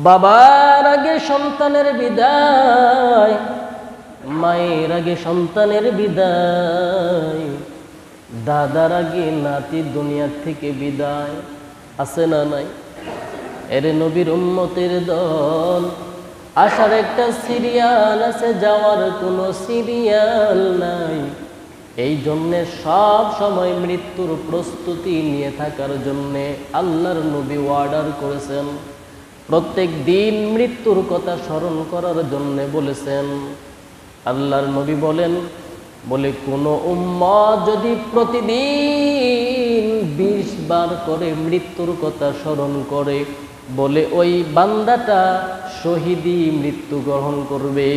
বাবার আগে সন্তানের বিদায়, মায়ের আগে সন্তানের বিদায়, দাদার আগে নাতি দুনিয়া থেকে বিদায়। আছে না নাই? এরে নবীর উম্মতের দল, আসার একটা সিরিয়াল আছে, যাওয়ার কোনো সিরিয়াল নাই। এই জন্যে সব সময় মৃত্যুর প্রস্তুতি নিয়ে থাকার জন্যে আল্লাহর নবী অর্ডার করেছেন। প্রত্যেক দিন মৃত্যুর কথা স্মরণ করার জন্যে বলেছেন। আল্লাহর নবী বলেন, বলে কোনো উম্মত যদি প্রতিদিন 20 বার করে মৃত্যুর কথা স্মরণ করে, বলে ওই বান্দাটা শহীদি মৃত্যু গ্রহণ করবে।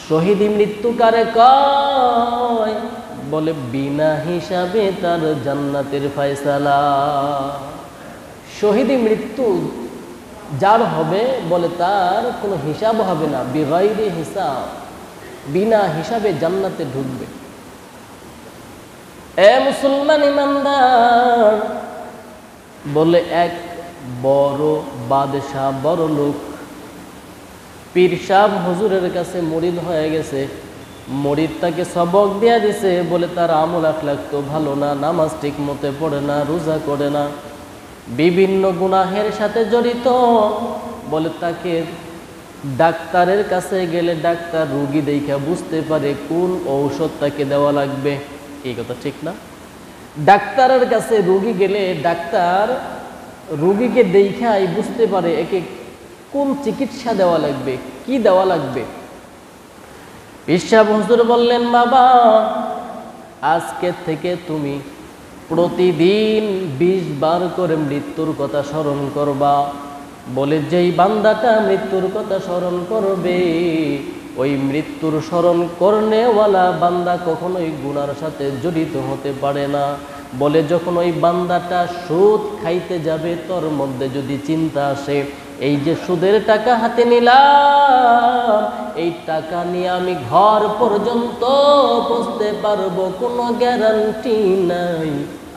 শহীদি মৃত্যু কারে কয়? বলে বিনা হিসাবে তার জান্নাতের ফয়সালা। শহীদি মৃত্যু যার হবে, বলে তার কোনো হিসাব হবে না, বিগাইরি হিসাব, বিনা হিসাবে জান্নাতে ঢুকবে। এ মুসলমান ইমানদার, বলে এক বড় বাদশাহ, বড় লোক, পীর সাহেব হুজুরের কাছে মুরিদ হয়ে গেছে। মুরিদ তাকে সবক দিয়া দিছে, বলে তার আমল আখলাক তো ভালো না, নামাজ ঠিক মতে পড়ে না, রোজা করে না, বিভিন্ন গুনাহের সাথে জড়িত। বলে তাকে ডাক্তারের কাছে গেলে ডাক্তার রুগী দেখা বুঝতে পারে কোন ঔষধ তাকে দেওয়া লাগবে। এই কথা ঠিক না? ডাক্তারের কাছে রুগী গেলে ডাক্তার রুগীকে দেখাই বুঝতে পারে একে কোন চিকিৎসা দেওয়া লাগবে, কি দেওয়া লাগবে। পীর সাহেব হুজুর বললেন, বাবা আজকে থেকে তুমি প্রতিদিন 20 বার করে মৃত্যুর কথা স্মরণ করবা। বলে যেই বান্দাটা মৃত্যুর কথা স্মরণ করবে, ওই মৃত্যুর স্মরণ করনেওয়ালা বান্দা কখনোই গুনার সাথে জড়িত হতে পারে না। বলে যখন ওই বান্দাটা সুদ খাইতে যাবে, তোর মধ্যে যদি চিন্তা আসে, এই যে সুদের টাকা হাতে নিলাম, এই টাকা নিয়ে আমি ঘর পর্যন্ত পৌঁছতে পারবো, কোনো গ্যারান্টি নাই।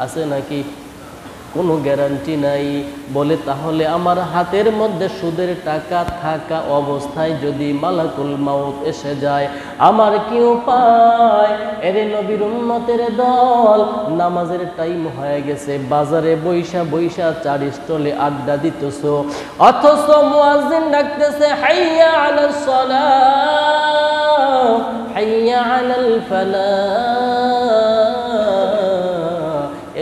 আছে নাকি? কোনো গ্যারান্টি নাই। বলে তাহলে আমার হাতের মধ্যে সুদের টাকা থাকা অবস্থায় যদি মালাকুল মাউত এসে যায়, আমার কি উপায়? এরে নবীর উম্মতের দল, নামাজের টাইম হয়ে গেছে, বাজারে বৈশা বৈশা চার স্টলে আড্ডা দিতেছো, অথচ মুয়াজ্জিন ডাকতেছে হাইয়া আলাস সালাহ, হাইয়া আলাল ফালাহ,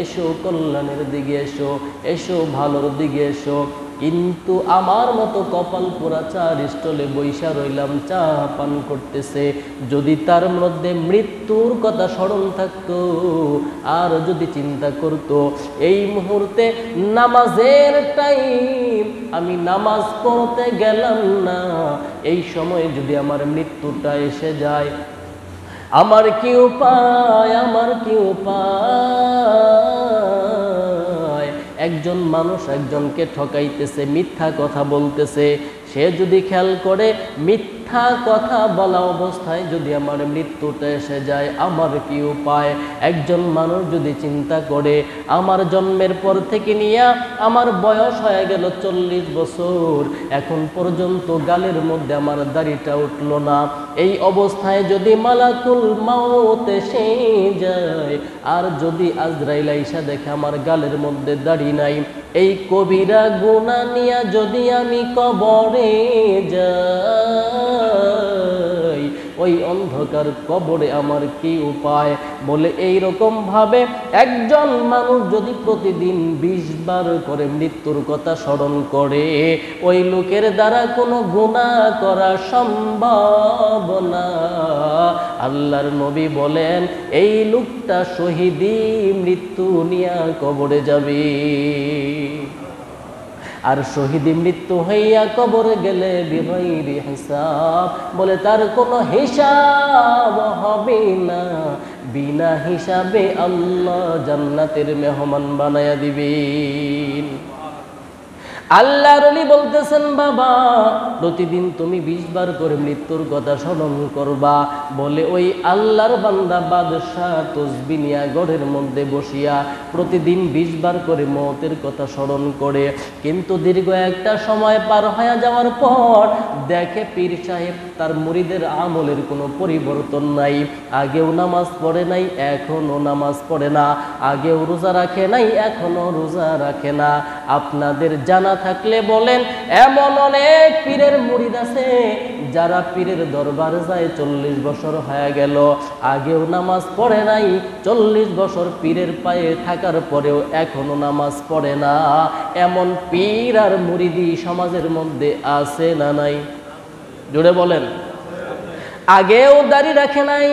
এসো কল্যাণের দিকে এসো, এসো ভালোর দিকে এসো। কিন্তু আমার মতো কপাল পোড়া চার স্টলে বৈশা রইলাম, চা পান করতেছে। যদি তার মধ্যে মৃত্যুর কথা স্মরণ থাকতো, আর যদি চিন্তা করতো এই মুহূর্তে নামাজের টাইম, আমি নামাজ পড়তে গেলাম না, এই সময়ে যদি আমার মৃত্যুটা এসে যায়, আমার কি উপায়? আমার কি উপায়? একজন মানুষ একজনকে ঠকাইতেছে, মিথ্যা কথা বলতেছে, সে যদি খেয়াল করে মিথ্যা কথা বলা অবস্থায় যদি আমার মৃত্যুটা এসে যায়, আমার কি উপায়? একজন মানুষ যদি চিন্তা করে আমার জন্মের পর থেকে নিয়ে আমার বয়স হয়ে গেল 40 বছর, এখন পর্যন্ত গালের মধ্যে আমার দাড়িটা উঠলো না, এই অবস্থায় যদি মালাকুল মাউত এসে যায়, আর যদি আজরাইল আইসা দেখে আমার গালের মধ্যে দাড়ি নাই, এই কবিরা গুনাহ নিয়া যদি আমি কবরে যাই, ওই অন্ধকার কবরে আমার কি উপায়? বলে এই রকম ভাবে একজন মানুষ যদি প্রতিদিন 20 বার করে মৃত্যুর কথা স্মরণ করে, ওই লোকের দ্বারা কোনো গুনাহ করা সম্ভব না। আল্লাহর নবী বলেন, এই লোকটা শহীদি মৃত্যু নিয়ে কবরে যাবে। আর শহীদি মৃত্যু হইয়া কবরে গেলে বিগাইরি হিসাব, বলে তার কোনো হিসাব হবে না, বিনা হিসাবে আল্লাহ জান্নাতের মেহমান বানায়া দিবেন। আল্লাহর ওলি বলতেছেন বাবা প্রতিদিন তুমি 20 বার করে মৃত্যুর কথা স্মরণ করবা। বলে ওই আল্লাহর বান্দা বাদশাহ তসবিহ নিয়া ঘরের মধ্যে বসিয়া প্রতিদিন 20 বার করে মওতের কথা স্মরণ করে। কিন্তু দীর্ঘ একটা সময় পার হয়ে যাওয়ার পর দেখে পীর সাহেব তার মুরিদের আমলের কোনো পরিবর্তন নাই। আগেও নামাজ পড়ে নাই, এখনো নামাজ পড়ে না। আগেও রোজা রাখে নাই, এখনো রোজা রাখে না। আপনাদের জানা থাকলে বলেন, এমন অনেক পীরের মুরিদ আছে যারা পীরের দরবারে যায় 40 বছর হয়ে গেল, আগেও নামাজ পড়ে নাই, 40 বছর পীরের পায়ে থাকার পরেও এখনো নামাজ পড়ে না। এমন পীর আর মুরিদি সমাজের মধ্যে আছে না নাই? জুড়ে বলেন। আগেও দাড়ি রাখে নাই,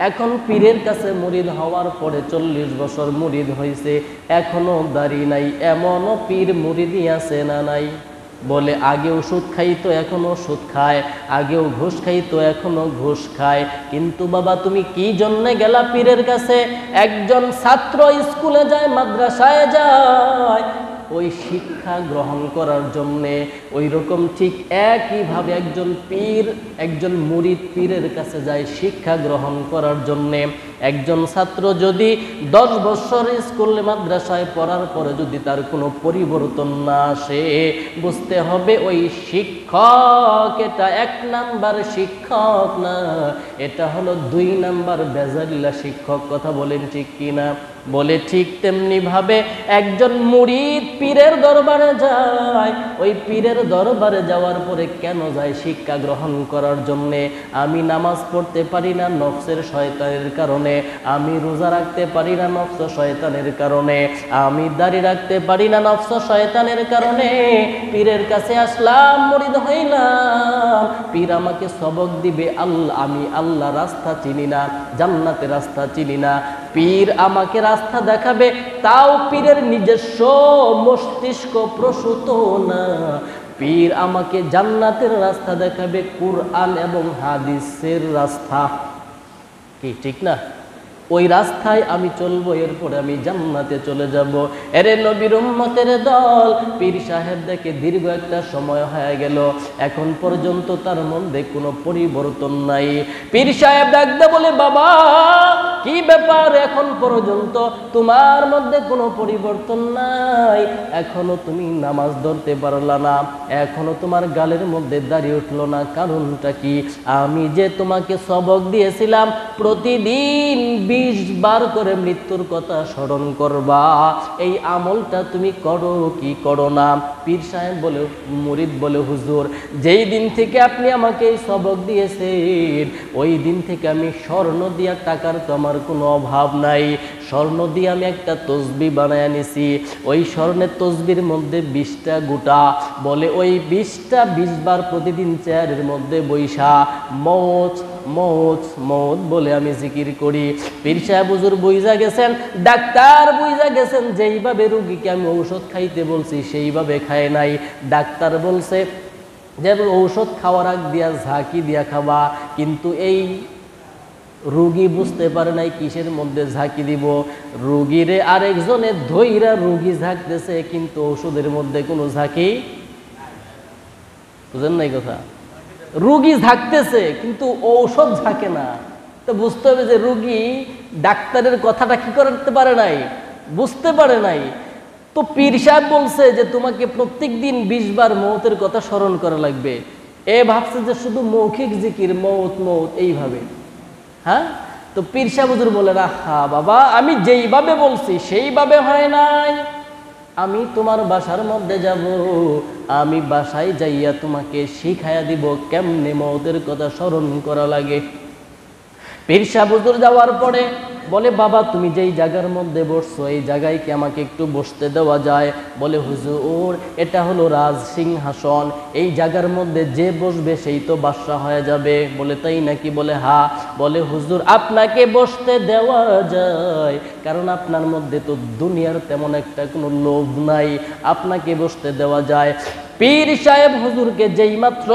এখন পীরের কাছে মুরিদ হওয়ার পরে 40 বছর মুরিদ হয়েছে, এখনো দাড়ি নাই। এমনও পীর মুরিদি আছে না নাই? বলে আগেও সুদ খাইতো এখনো সুদ খায়, আগেও ঘুষ খাইতো এখনো ঘুষ খায়। কিন্তু বাবা তুমি কি জন্যে গেলা পীরের কাছে? একজন ছাত্র স্কুলে যায়, মাদ্রাসায় যায় ওই শিক্ষা গ্রহণ করার জন্যে, ওই রকম ঠিক একইভাবে একজন পীর, একজন মুরিদ পীরের কাছে যায় শিক্ষা গ্রহণ করার জন্যে। একজন ছাত্র যদি 10 বছর স্কুলে মাদ্রাসায় পড়ার পরে যদি তার কোনো পরিবর্তন না আসে, বুঝতে হবে ওই শিক্ষক এটা 1 নাম্বার শিক্ষক না, এটা হলো 2 নাম্বার বেজারিলা শিক্ষক। কথা বলেন ঠিক কিনা? বলে ঠিক তেমনি ভাবে একজন মুরিদ পীরের দরবারে যায়, ওই পীরের দরবারে যাওয়ার পরে কেন যায়? শিক্ষা গ্রহণ করার জন্যে। আমি নামাজ পড়তে পারি না নফসের শয়তানের কারণে, আমি রোজা রাখতে পারি না নফস শয়তানের কারণে, আমি দাড়ি রাখতে পারি না নফস শয়তানের কারণে পীরের কাছে আসলাম, মুরিদ হইলাম। পীর আমাকে সবক দিবে, আমি আল্লাহ রাস্তা চিনি না, জান্নাতের রাস্তা চিনি না। পীর আমাকে রাস্তা দেখাবে, তাও পীরের নিজস্ব মস্তিষ্ক প্রসূত না। পীর আমাকে জান্নাতের রাস্তা দেখাবে, কুরআন এবং হাদিসের রাস্তা। কি ঠিক না? ওই রাস্তায় আমি চলবো, এরপরে আমি জান্নাতে চলে যাব। এরে নবীর উম্মতের দল, পীর সাহেব দেখে দীর্ঘ একটা সময় হয়ে গেল, এখন পর্যন্ত তার মধ্যে কোনো পরিবর্তন নাই। পীর সাহেব ডাকতে বলে, বাবা কি ব্যাপার, এখন পর্যন্ত তোমার মধ্যে কোনো পরিবর্তন নাই, এখনো তুমি নামাজ ধরতে পারলা না, এখনো তোমার গালের মধ্যে দাঁড়িয়ে উঠলো না, কারণটা কি? আমি যে তোমাকে সবক দিয়েছিলাম প্রতিদিন 20 বার করে মৃত্যুর কথা স্মরণ করবা, এই আমলটা তুমি করো কি করো না? পীর সাহেব বলে, মুরিদ বলে, হুজুর যেই দিন থেকে আপনি আমাকে এই সবক দিয়েছেন ওই দিন থেকে আমি স্বর্ণ দিয়া, টাকার তো আমার কোনো অভাব নাই, স্বর্ণ দিয়ে আমি একটা তসবিহ বানায় নিছি। ওই স্বর্ণের তসবির মধ্যে 20টা গোটা। বলে ওই 20টা 20 বার প্রতিদিন চেয়ারের মধ্যে বৈশা মৌত মৌত মৌত বলে আমি জিকির করি। পীর সাহেব হুজুর বুঝা গেছেন, ডাক্তার বুঝা গেছেন, যেইভাবে রুগীকে আমি ঔষধ খাইতে বলছি সেইভাবে খায় নাই। ডাক্তার বলছে যে ঔষধ খাওয়ার আগ দিয়া ঝাঁকি দিয়া খাবা, কিন্তু এই রুগী বুঝতে পারে নাই কিসের মধ্যে ঝাঁকি দিব। রুগীরে আরেকজনে ধইরা রুগী ঝাঁকতেছে, কিন্তু ওষুধের মধ্যে কোনো ঝাঁকি, বুঝেন নাই কথা? রুগী ঝাঁকতেছে কিন্তু ঔষধ ঝাঁকে না। তো বুঝতে হবে যে রুগী ডাক্তারের কথাটা কি করতে পারে নাই, বুঝতে পারে নাই। তো পীর সাহেব বলছে যে তোমাকে প্রত্যেক দিন 20 বার মৌতের কথা স্মরণ করা লাগবে। এ ভাবছে যে শুধু মৌখিক জিকির, মৌত মৌত এইভাবে। হ্যাঁ, তো পীর সাহেব হুজুর বলে, রাখা বাবা আমি যেইভাবে বলছি সেইভাবে হয় নাই, আমি তোমার বাসার মধ্যে যাব, আমি বাসায় যাইয়া তোমাকে শিখাইয়া দিব কেমনে মওতের কথা স্মরণ করা লাগে। পীর সাহেব হুজুর যাওয়ার পরে বলে, বাবা তুমি যেই জায়গার মধ্যে বসছো এই জায়গায় কি আমাকে একটু বসতে দেওয়া যায়? বলে, হুজুর এটা হলো রাজ সিংহাসন, এই জায়গার মধ্যে যে বসবে সেই তো বাদশা হয়ে যাবে। বলে, তাই নাকি? বলে, হ্যাঁ। বলে, হুজুর আপনাকে বসতে দেওয়া যায়, কারণ আপনার মধ্যে তো দুনিয়ার তেমন একটা কোনো লোভ নাই, আপনাকে বসতে দেওয়া যায়। পীর সাহেব হুজুরকে যেই মাত্র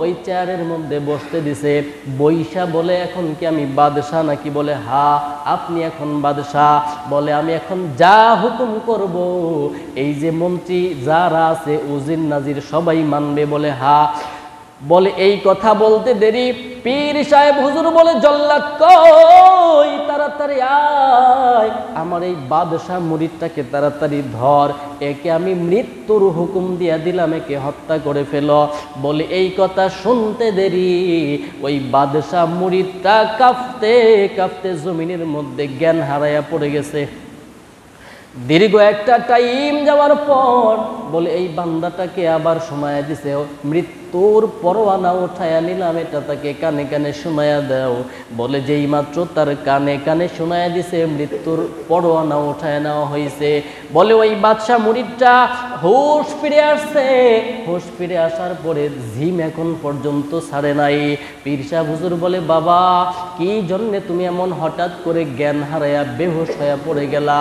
ওই চেয়ারের মধ্যে বসতে দিছে, বৈশা বলে এখন কি আমি বাদশাহ নাকি? বলে হা, আপনি এখন বাদশাহ। বলে আমি এখন যা হুকুম করব এই যে মন্ত্রী যারা আছে উজির নাজির সবাই মানবে? বলে হা। বলে এই কথা বলতে দেরি পীর সাহেব হুজুর বলে জল্লাদ কই, তাড়াতাড়ি আয়, আমার এই বাদশাহ মুরিদটাকে তাড়াতাড়ি ধর, একে আমি মৃত্যুর হুকুম দিয়া দিলাম, একে হত্যা করে ফেল। বলে এই কথা শুনতে দেরি ওই বাদশাহ মুরিদটা কাঁপতে কাঁপতে জমিনের মধ্যে জ্ঞান হারাইয়া পড়ে গেছে। দীর্ঘ একটা টাইম যাওয়ার পর বলে এই বান্দাটাকে আবার শোনায়া দিছে, মৃত্যুর পরোয়ানা উঠায়া নিলাম, এটা তাকে কানে কানে শোনায়া দাও। বলে যেই মাত্র তার কানে কানে শোনায়া দিছে, মৃত্যুর পরোয়ানা উঠায়া নেওয়া হয়েছে। বলে ওই বাদশাহ মুরিদটা হুঁশ ফিরে আসছে, হুঁশ ফিরে আসার পরে ঝিম এখন পর্যন্ত ছাড়ে নাই। পীর সাহেব হুজুর বলে বাবা কি জন্যে তুমি এমন হঠাৎ করে জ্ঞান হারাইয়া বেহুশ হয়ে পড়ে গেলা?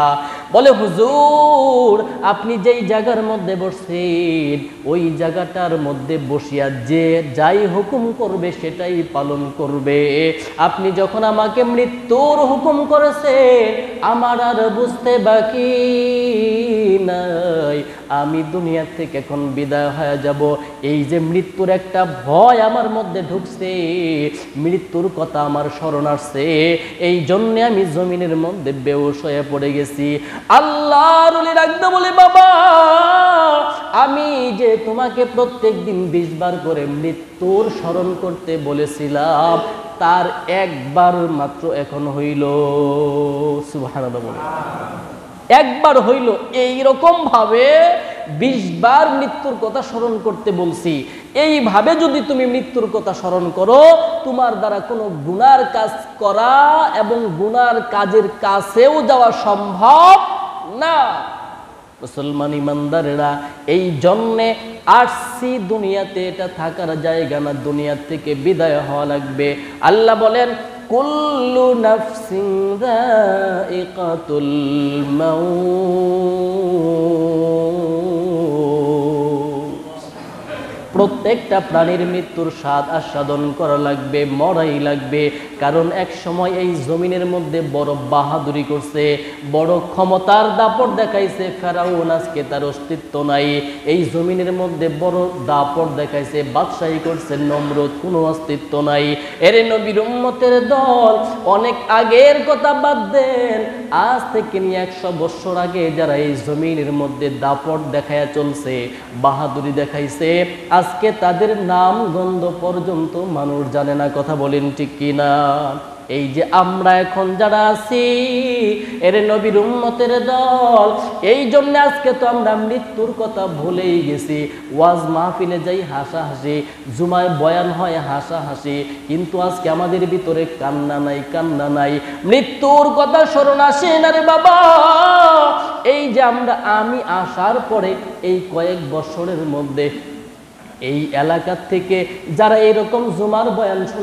বলে হুজুর আপনি যেই জায়গার মধ্যে বসছেন ওই জায়গাটার মধ্যে বসিয়া যে যাই হুকুম করবে সেটাই পালন করবে। আপনি যখন আমাকে মৃত্যুর হুকুম করেছেন আমার আর বুঝতে বাকি নাই, আমি দুনিয়া থেকে এখন বিদায় হয়ে যাব। এই যে মৃত্যুর একটা ভয় আমার মধ্যে ঢুকছে, মৃত্যুর কথা আমার স্মরণ আসছে, এই জন্যে আমি জমিনের মধ্যে বেহুশ হয়ে পড়ে গেছি। আল্লাহর ওলি রাখতে বলে বাবা আমি যে তোমাকে প্রত্যেক দিন 20 বার করে মৃত্যুর স্মরণ করতে বলেছিলাম তার একবার মাত্র এখন হইল। সুবহানাল্লাহ বলে একবার হইল। এইরকম ভাবে 20 বার মৃত্যুর কথা স্মরণ করতে বলছি। এইভাবে যদি তুমি মৃত্যুর কথা স্মরণ করো তোমার দ্বারা কোনো গুনার কাজ করা এবং গুনার কাজের কাছেও যাওয়া সম্ভব না। মুসলমান ইমানদারেরা এই জন্যে আসছি দুনিয়াতে, এটা থাকার জায়গা না, দুনিয়া থেকে বিদায় হওয়া লাগবে। আল্লাহ বলেন কুল্লু নাফসিন যায়িকাতুল মাউত, প্রত্যেকটা প্রাণীর মৃত্যুর স্বাদ আস্বাদন করা লাগবে, মরাই লাগবে। কারণ এক সময় এই জমিনের মধ্যে বড় বাহাদুরি করছে, বড় ক্ষমতার দাপট দেখাইছে ফেরাউন, আজকে তার অস্তিত্ব নাই। এই জমিনের মধ্যে বড় দাপট দেখাইছে, বাদশাহী করছে নমরুদ, কোনো অস্তিত্ব নাই। এর নবীর উম্মতের দল অনেক আগের কথা বাদ দেন, আজ থেকে নিয়ে 100 বছর আগে যারা এই জমিনের মধ্যে দাপট দেখায়া চলছে, বাহাদুরি দেখাইছে, আজকে তাদের নাম গন্ধ পর্যন্ত মানুষ জানে না। কথা বলেন ঠিক কিনা? এই যে আমরা এখন যারা আছি এর নবীর উম্মতের দল, এই জন্য আজকে তো আমরা মৃত্যুর কথা ভুলেই গেছি। ওয়াজ মাহফিলে যাই হাসাহাসি, জুমায় বয়ান হয় হাসাহাসি, কিন্তু আজকে আমাদের ভিতরে কান্না নাই, কান্না নাই, মৃত্যুর কথা স্মরণ আসে না রে বাবা। এই যে আমি আসার পরে এই কয়েক বছরের মধ্যে এই এলাকা থেকে যারা এরকম জুমার বয়ান শুনে